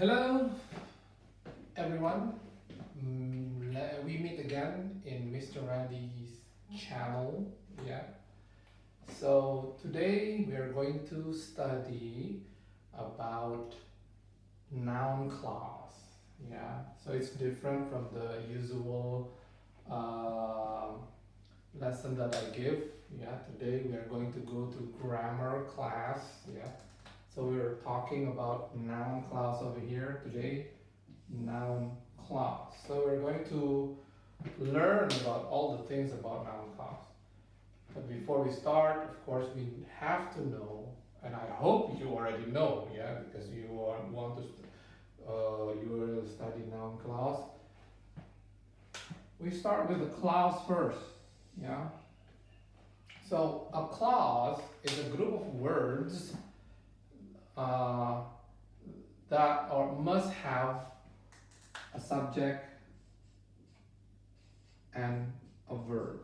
Hello, everyone. We meet again in Mr. Randy's channel. Yeah. So today we are going to study about noun clause. Yeah. So it's different from the usual uh, lesson that I give. Yeah. Today we are going to go to grammar class. Yeah. So we're talking about noun clause over here today. Noun clause. So we're going to learn about all the things about noun clause. But before we start, of course, we have to know, and I hope you already know, yeah, because you want to, you will study noun clause. We start with a clause first, yeah. So a clause is a group of words uh, that or must have a subject and a verb.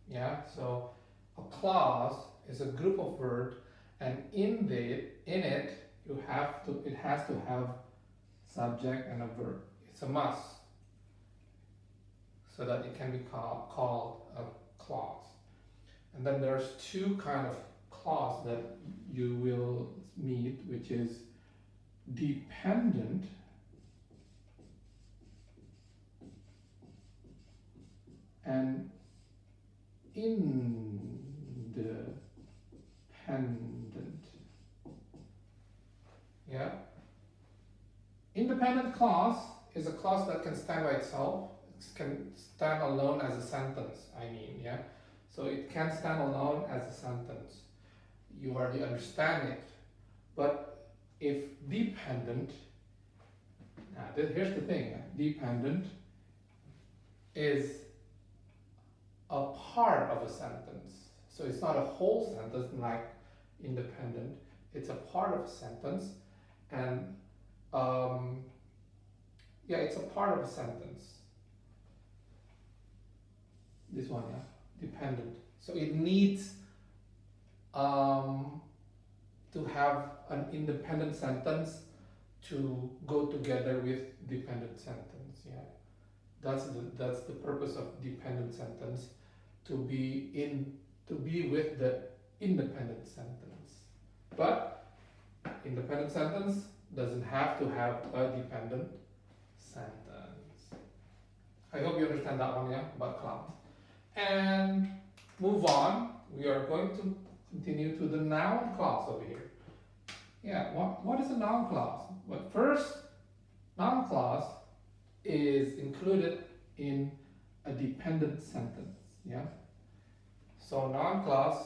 Yeah, so a clause is a group of words, and in it it has to have subject and a verb. It's a must, so that it can be called a clause. And then there's two kind of clause that you will meet, which is dependent and independent. Yeah. Independent clause is a clause that can stand by itself, can stand alone as a sentence, I mean, yeah. So it can stand alone as a sentence. You already understand it. But if dependent, now here's the thing, dependent is a part of a sentence. So it's not a whole sentence like independent, it's a part of a sentence, and yeah, it's a part of a sentence. This one, yeah, dependent. So it needs to have an independent sentence to go together with dependent sentence. Yeah, that's the purpose of dependent sentence, to be with the independent sentence. But independent sentence doesn't have to have a dependent sentence. I hope you understand that one, yeah, about clause. And move on. We are going to continue to the noun clause over here. Yeah, what is a noun clause? But first, noun clause is included in a dependent sentence. Yeah. So noun clause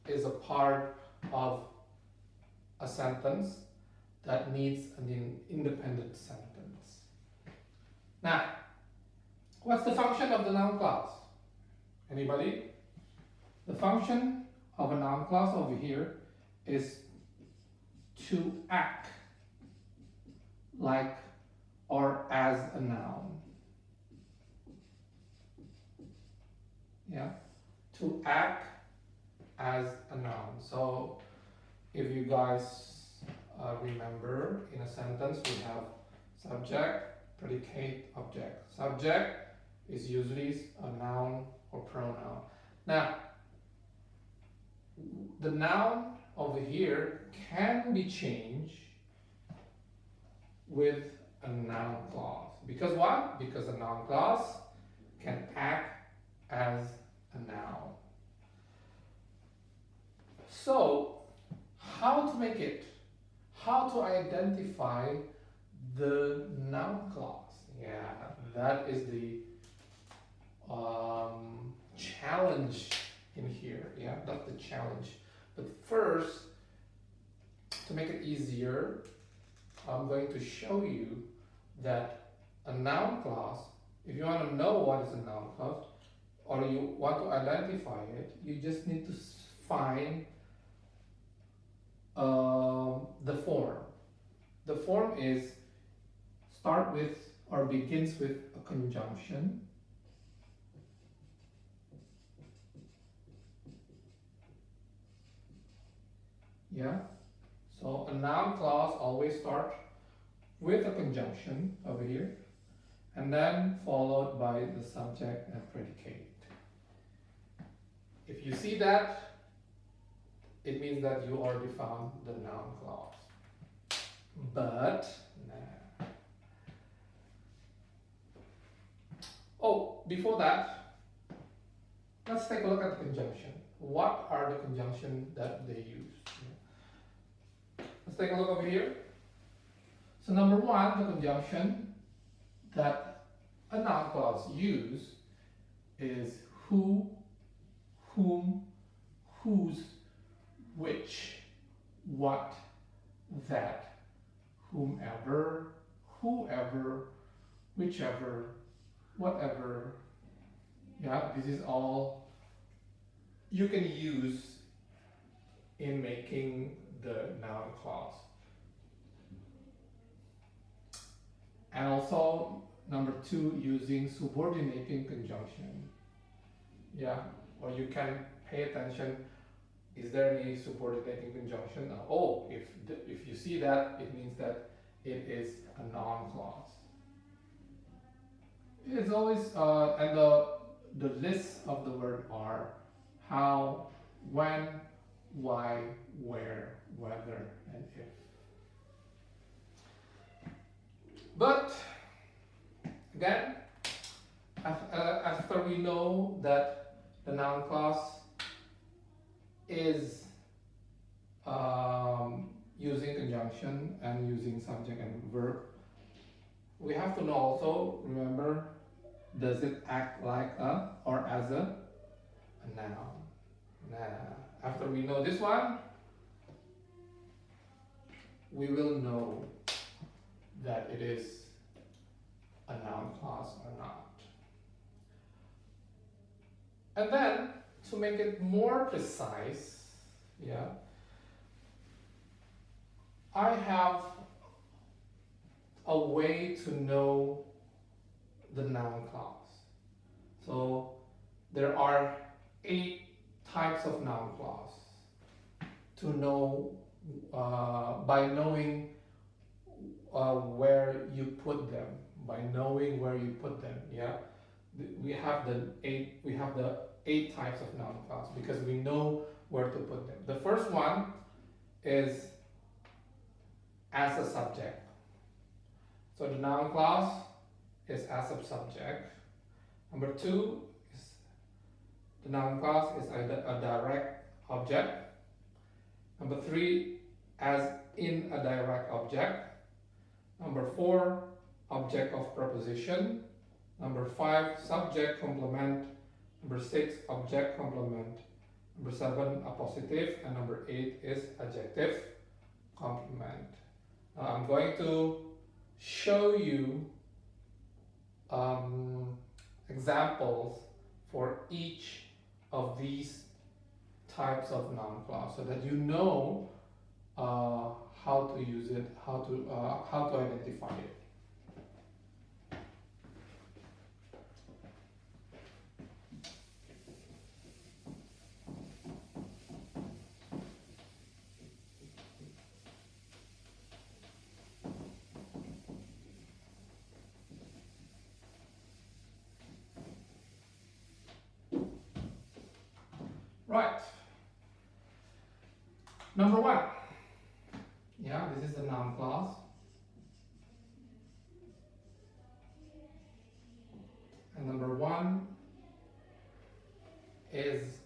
is a part of a sentence that needs an independent sentence. Now, what's the function of the noun clause? Anybody? The function of a noun clause over here is to act like or as a noun. Yeah, to act as a noun. So if you guys remember, in a sentence we have subject, predicate, object. Subject is usually a noun or pronoun. Now, the noun over here can be changed with a noun clause. Because what? Because a noun clause can act as a noun. So, how to make it? How to identify the noun clause? Yeah, that is the challenge in here. Yeah, that's the challenge. But first, to make it easier, I'm going to show you that a noun clause, if you want to know what is a noun clause, or you want to identify it, you just need to find the form. The form is start with or begins with a conjunction. Yeah. So a noun clause always starts with a conjunction over here, and then followed by the subject and predicate. If you see that, it means that you already found the noun clause. But, nah. Oh, before that, let's take a look at the conjunction. What are the conjunctions that they use? Let's take a look over here. So number one, the conjunction that a noun clause use is who, whom, whose, which, what, that, whomever, whoever, whichever, whatever. Yeah, this is all you can use in making the noun clause. And also, number two, using subordinating conjunction. Yeah, or you can pay attention. Is there any subordinating conjunction? Oh, if you see that, it means that it is a noun clause. It's always, and the list of the word are how, when, why, where, whether, and if. But again, after we know that the noun clause is using conjunction and using subject and verb, we have to know also, remember, does it act like a or as a noun? After we know this one, we will know that it is a noun clause or not. And then, to make it more precise, yeah, I have a way to know the noun clause. So there are 8 types of noun clause. To know, by knowing where you put them, yeah, we have the 8 types of noun clause because we know where to put them. The first one is as a subject. So the noun clause is as a subject. Number 2 is the noun clause is a direct object. Number 3, as in a direct object. Number 4, object of preposition. Number 5, subject complement. Number 6, object complement. Number 7, appositive. And number 8 is adjective complement. Now I'm going to show you examples for each of these types of noun clause so that you know how to use it, how to identify it. Right. Number 1. Yeah, this is the noun clause. And number 1 is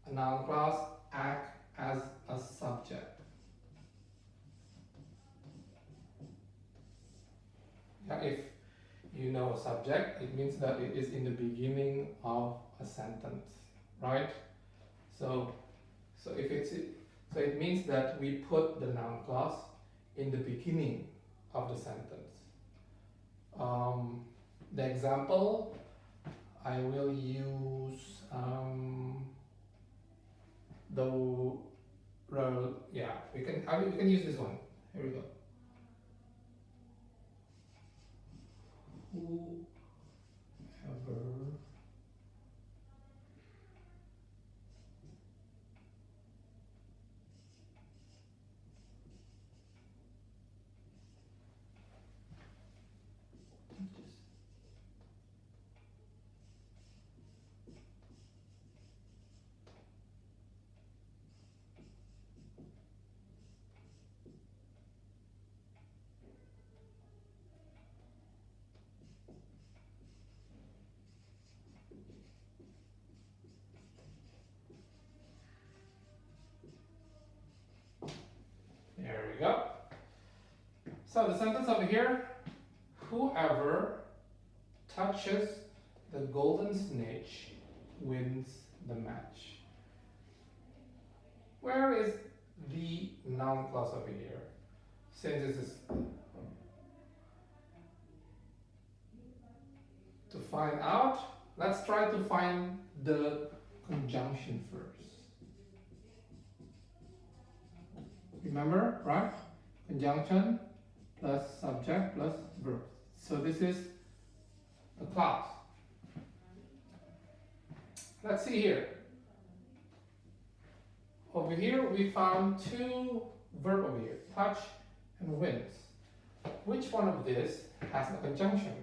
a noun clause act as a subject. Yeah, if you know a subject, it means that it is in the beginning of a sentence, right? So it means that we put the noun clause in the beginning of the sentence. The example I will use we can use this one. Here we go. Whoever So the sentence over here, whoever touches the golden snitch wins the match. Where is the noun clause over here? Since this is to find out, let's try to find the conjunction first. Remember, right? Conjunction plus subject plus verb. So this is a clause. Let's see here. Over here we found two verbs over here, touch and wins. Which one of this has a conjunction?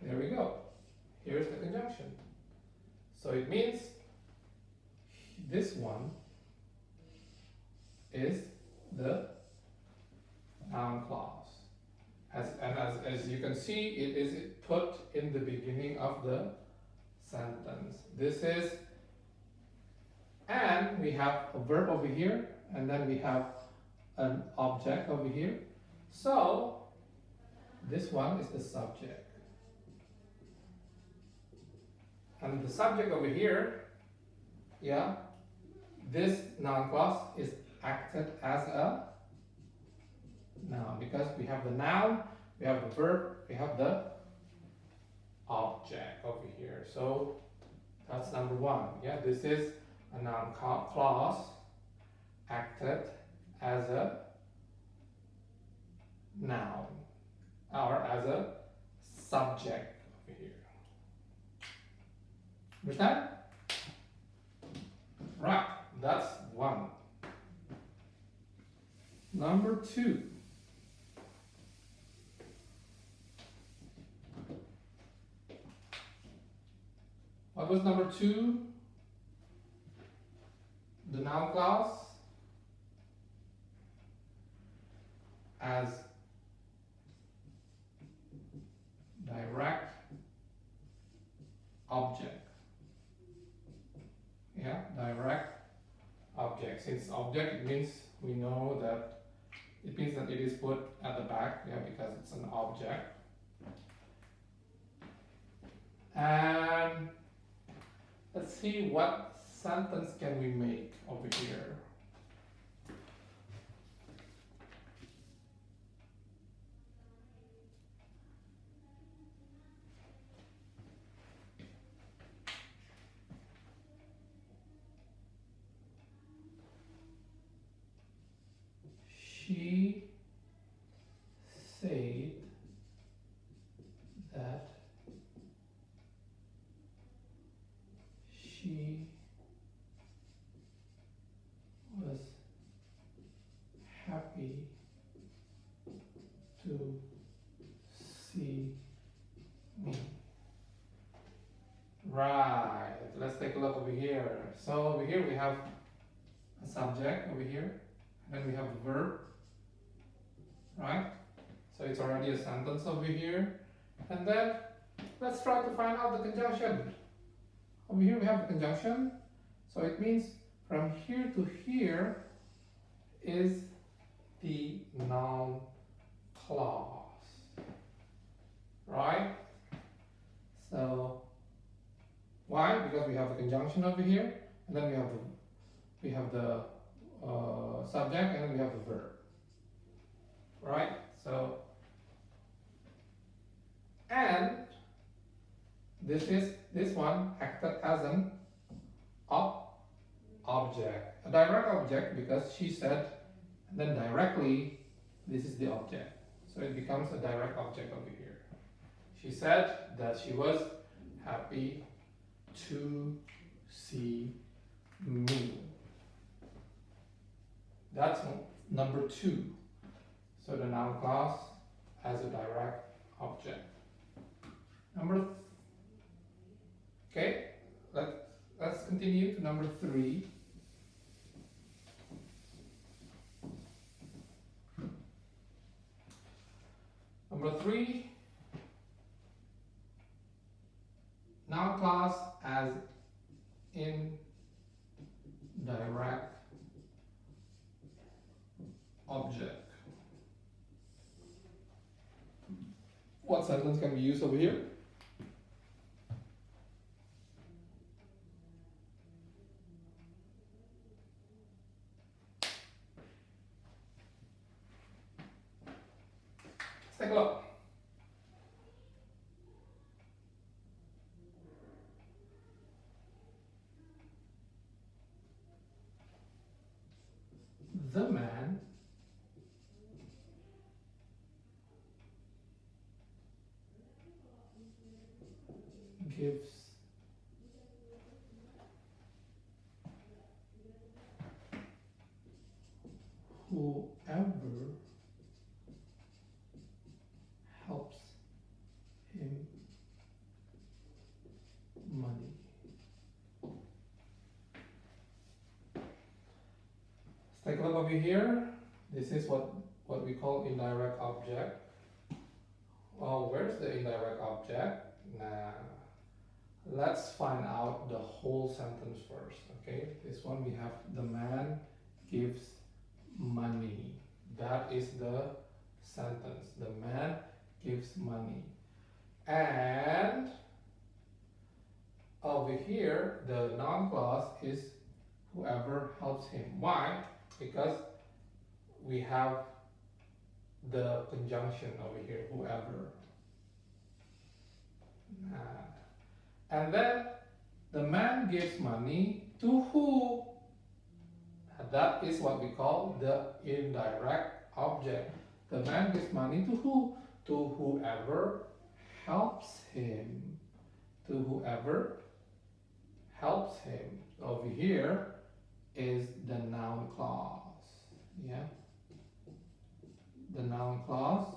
There we go. Here's the conjunction. So it means this one is the noun clause. As you can see, it is put in the beginning of the sentence. This is, and we have a verb over here, and then we have an object over here. So this one is the subject. And the subject over here, yeah, this noun clause is acted as a noun because we have the noun, we have the verb, we have the object over here. So that's number one. Yeah, this is a noun clause acted as a noun or as a subject over here. Understand? Right, that's one. Number two. What was number two? The noun clause as direct object. Yeah, direct object. Since object, it means we know that it means that it is put at the back, yeah, because it's an object. And let's see what sentence can we make over here. She said that she was happy to see me. Right, let's take a look over here. So over here we have a subject over here, and then we have the verb, right? So it's already a sentence over here. And then let's try to find out the conjunction. Over here we have the conjunction. So it means from here to here is the noun clause, right? So why? Because we have the conjunction over here, and then we have the subject, and then we have the verb, right? So, and this one acted as an object, a direct object, because she said, and then directly this is the object, so it becomes a direct object over here. She said that she was happy to see me. That's number two. So the noun clause as a direct object. Okay, let's continue to number three. Number three, noun clause as indirect object. what sentence can we use over here? Let's take a look. The man gives whoever helps him money. Let's take a look over here. This is what we call indirect object. Well, where's the indirect object? Nah. Let's find out the whole sentence first, okay? This one we have the man gives money. That is the sentence. The man gives money. And over here, the noun clause is whoever helps him. Why? Because we have the conjunction over here, whoever. And then the man gives money to who? That is what we call the indirect object. The man gives money to who? To whoever helps him. To whoever helps him. Over here is the noun clause. Yeah. The noun clause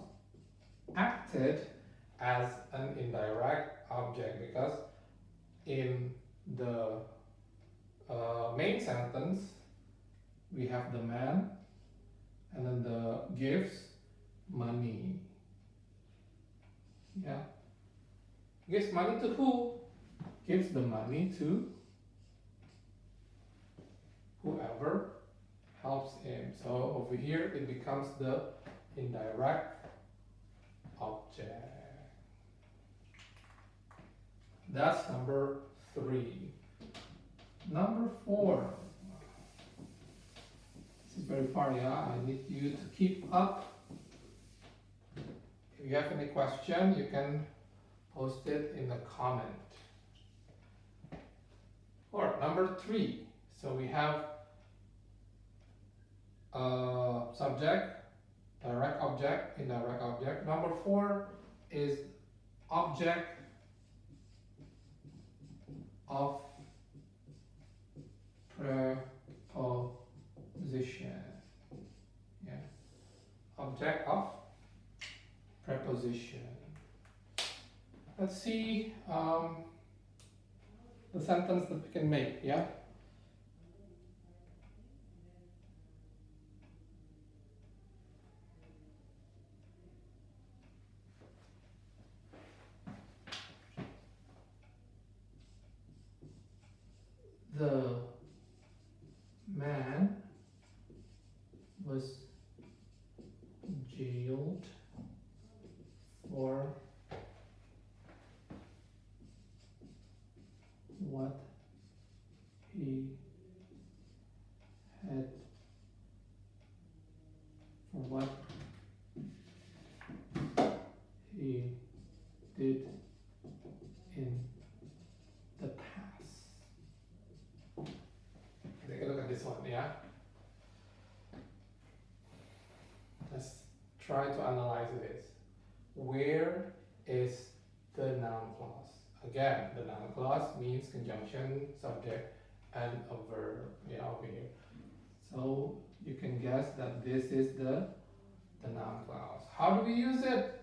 acted as an indirect object because in the main sentence we have the man and then the gives money. Yeah. Gives money to who? Gives the money to whoever helps him. So over here it becomes the indirect object. That's number 3. Number 4. This is very far, yeah. I need you to keep up. If you have any question, you can post it in the comment. Or number 3. So we have subject, direct object, indirect object. Number 4 is object of preposition. Yeah. Object of preposition. Let's see the sentence that we can make. Yeah. The man was jailed for what he had he did in the past. Take a look at this one, yeah? Let's try to analyze this. Where is the noun clause? Again, the noun clause means conjunction, subject, and a verb. Yeah, over here. So you can guess that this is the noun clause. How do we use it?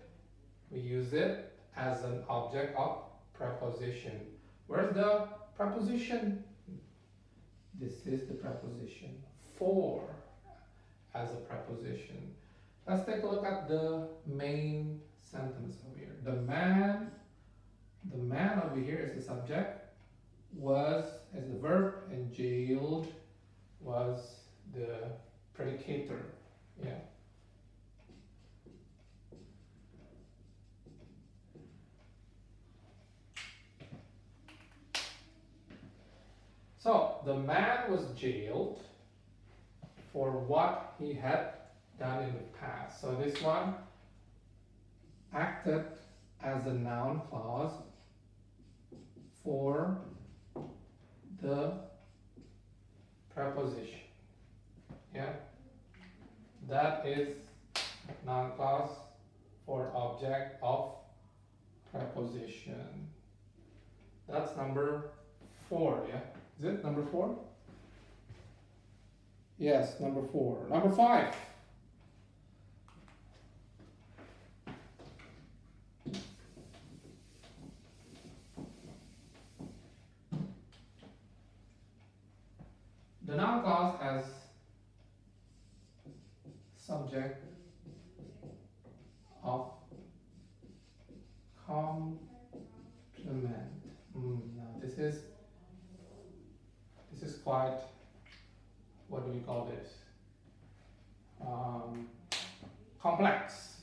We use it as an object of preposition. Where's the preposition? This is the preposition. For as a preposition. Let's take a look at the main sentence over here. The man over here is the subject, was as the verb, and jailed was the predicator. Yeah. the man was jailed for what he had done in the past. So this one acted as a noun clause for the preposition. Yeah, that is noun clause for object of preposition. That's number 4. Yeah, is it number 4? Yes, number 4. Number 5. The noun clause has subject of complement. Now this is quite, what do we call this? Complex.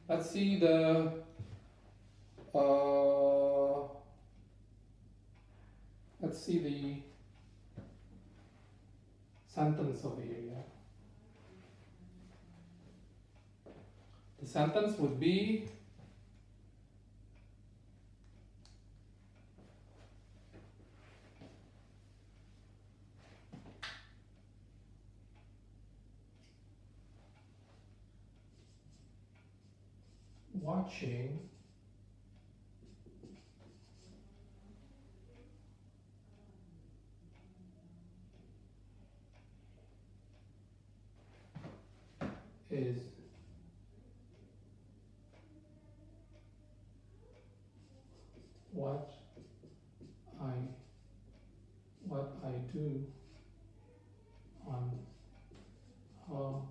Let's see the sentence over here. Yeah? The sentence would be watching is what I do on holidays.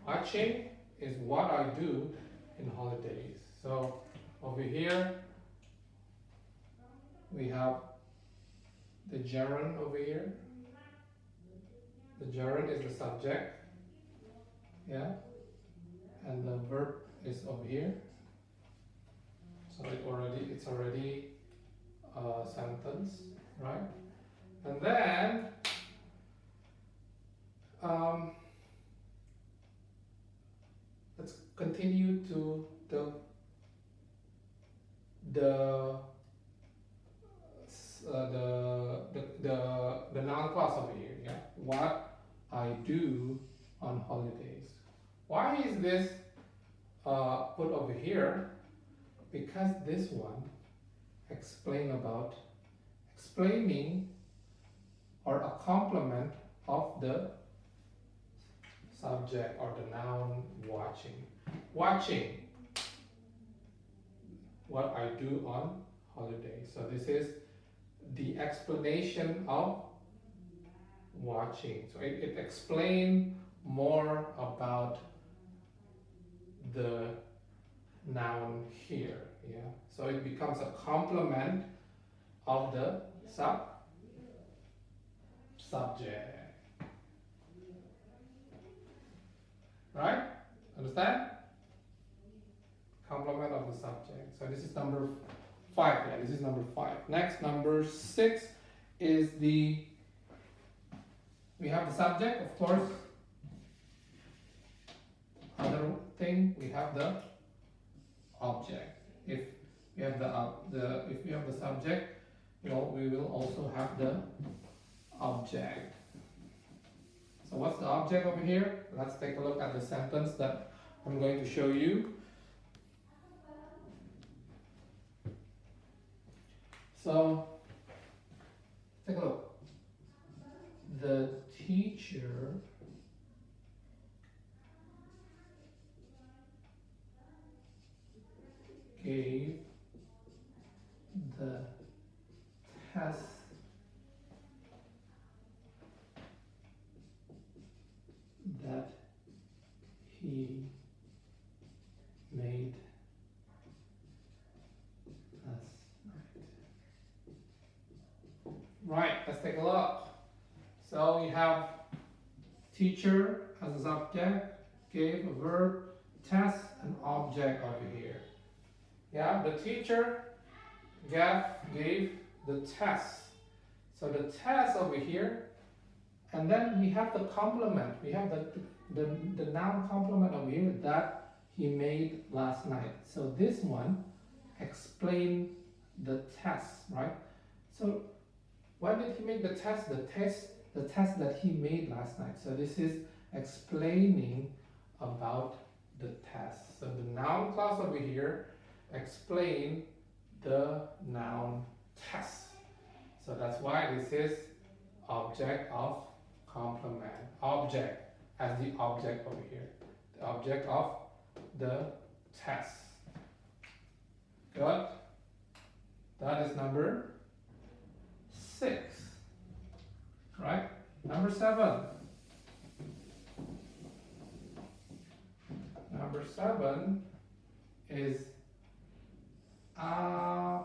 Watching is what I do in holidays. So over here we have the gerund over here. The gerund is the subject, yeah, and the verb is over here. So it's already a sentence, right? And then let's continue to the noun clause over here. Yeah, what I do on holidays. Why is this put over here? Because this one explaining or a complement of the subject or the noun watching. Watching what I do on holidays. So this is the explanation of watching. So it explains more about the noun here. Yeah. So it becomes a complement of the subject. Right? Understand? Complement of the subject. So this is number 5. Yeah, this is number 5. Next, number 6 is we have the subject, of course. Other thing, we have the object. If we have the subject, we will also have the object. So what's the object over here? Let's take a look at the sentence that I'm going to show you. So take a look. The teacher gave the test that he made last night. Right, let's take a look. So we have teacher as a subject, gave a verb, test an object over here. Yeah, the teacher gave the test. So the test over here, and then we have the complement. We have the noun complement over here that he made last night. So this one explain the test, right? So why did he make the test? The test that he made last night. So this is explaining about the test. So the noun clause over here explain the noun test. So that's why this is object of complement. Object as the object over here. The object of the test. Good? That is number 6. Right? Number 7. Number 7 is appositive.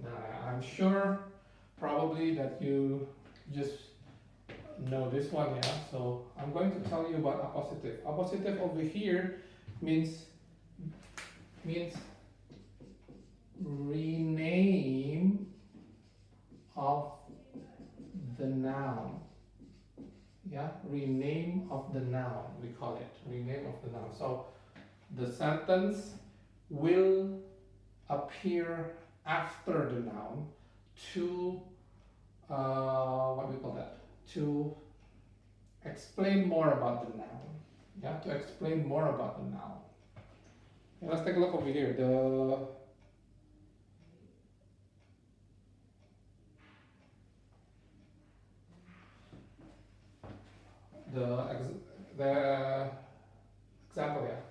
Now, I'm sure probably that you just know this one, yeah? So I'm going to tell you about appositive. Appositive over here means rename of the noun. Yeah, rename of the noun, we call it, rename of the noun. So the sentence will appear after the noun to, what we call that, to explain more about the noun. Yeah, to explain more about the noun. Okay, let's take a look over here. The example here.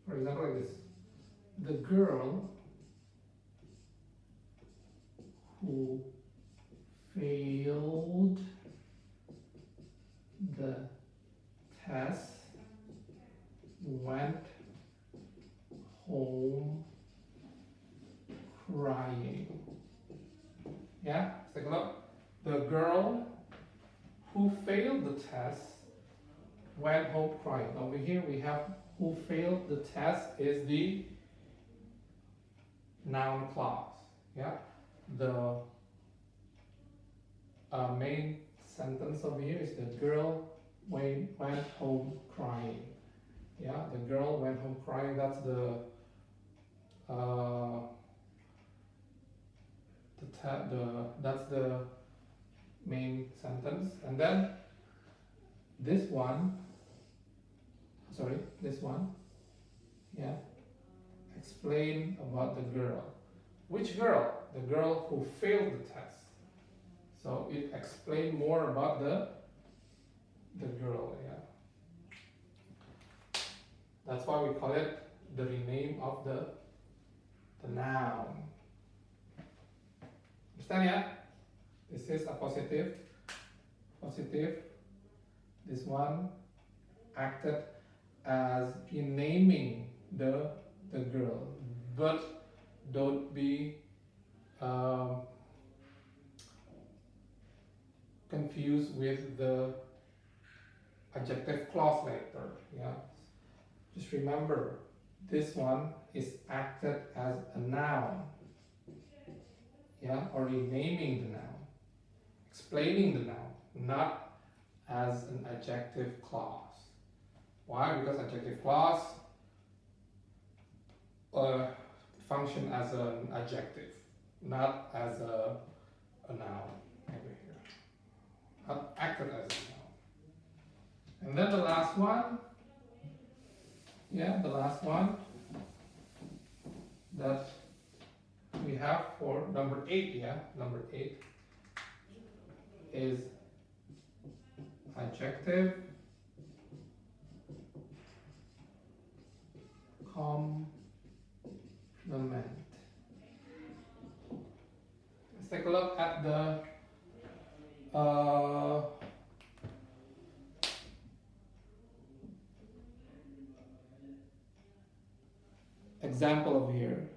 For example, like this: the girl who failed the test went home crying. Yeah, let's take a look. The girl who failed the test went home crying. Over here we have who failed the test is the noun clause. Yeah, the main sentence over here is the girl went home crying. Yeah, the girl went home crying. That's that's the main sentence. And then this one, yeah, explain about the girl. Which girl? The girl who failed the test. So it explains more about the girl, yeah. That's why we call it the rename of the noun. Understand, yeah? This is a positive. This one acted as renaming the girl, but don't be confused with the adjective clause later. Yeah, just remember this one is acted as a noun. Yeah, or renaming the noun, explaining the noun, not as an adjective clause. Why? Because adjective clause function as an adjective, not as a noun over here. Not acted as a noun. And then the last one, the last one that we have for number 8, number 8 is adjective complement. Let's take a look at the example over here.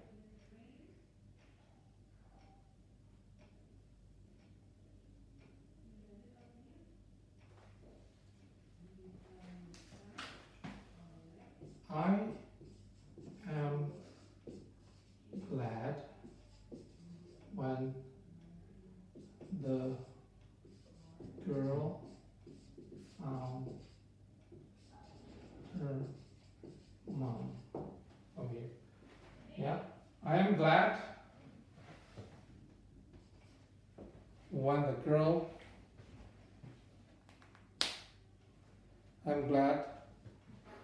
I'm glad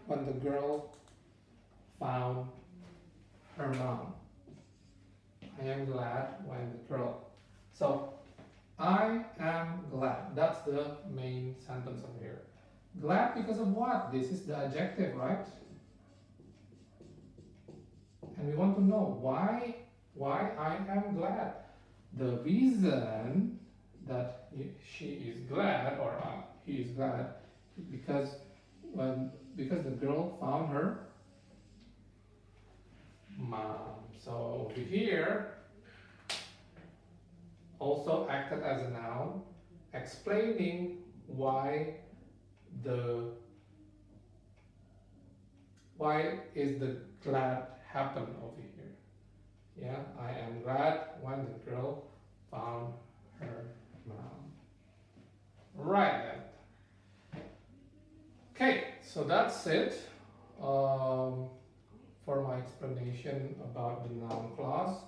when the girl found her mom. I am glad when the girl. So I am glad. That's the main sentence over here. Glad because of what? This is the adjective, right? And we want to know why I am glad. The reason that she is glad or he is glad because because the girl found her mom. So over here also acted as a noun, explaining why is the glad happen over here. Yeah, I am glad when the girl found her mom. Right then. Okay, so that's it for my explanation about the noun clause.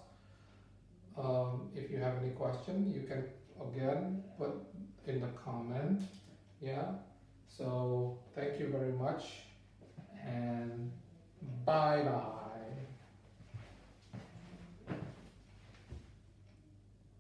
If you have any question, you can again put in the comment. Yeah. So thank you very much and bye bye.